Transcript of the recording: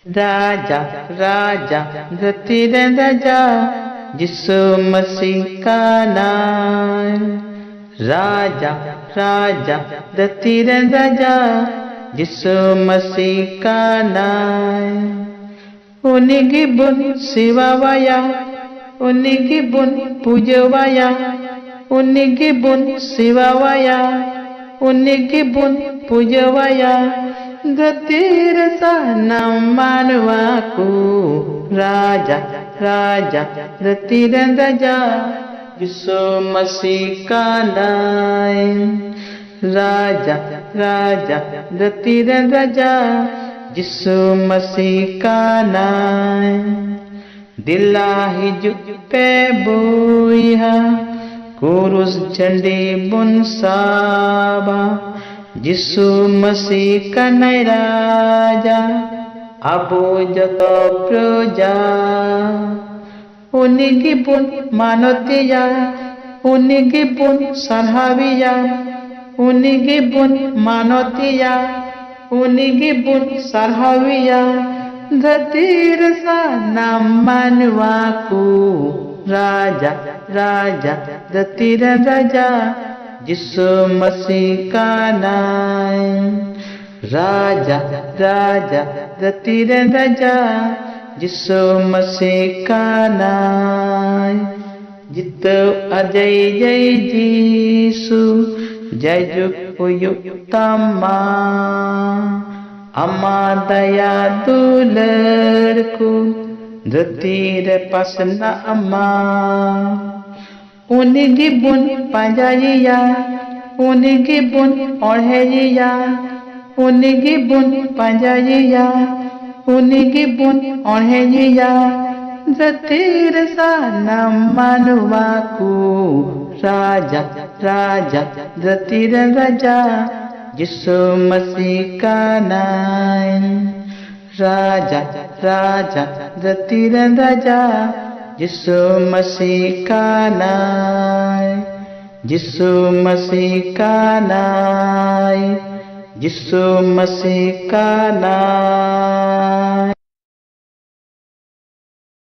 राजा राजा धरती राजा यीशु मसीह का नाम। राजा राजा धरती राजा यीशु मसीह का नाम। उन्हीं बुन सिवावाया उन्हीं बुन पूजवाया उन्हीं बुन सिवावाया उन्हीं बुन पूजवाया धरतीर सा नाम मानवाकू। राजा राजा धरती राजा यीशु मसीह का नाम। राजा राजा धरती राजा यीशु मसीह का नाम। दिला हिजु पे बोया कुरुस झंडे बुन साबा यीशु मसीह का नय राजा अबो जत प्रजा। उन्हीं बुन मानतिया उन्हीं बुन सराविया उन्हीं बुन मानतिया उन्हीं बुन सराविया धरतीर सा नाम मानवाकू। राजा राजा धरती राजा यीशु मसीह का नाम। राजा राजा धरती राजा यीशु मसीह का नाम। जित अजय जय यीशु जय जुयुक्तमा अमा दया दुलर को धरतीर पसना अमा। उन्हीं बुन पंजाइया उन्हीं बुन ओढ़ैया उन्हीं बुन पंजाइया उन्हीं बुन ओढ़ैया धरतीर सा नाम मानवाकू। राजा राजा धरती राजा यीशु मसीह का नाम। राजा राजा धरती राजा यीशु मसीह का नाम। यीशु मसीह का नाम। यीशु मसीह का नाम।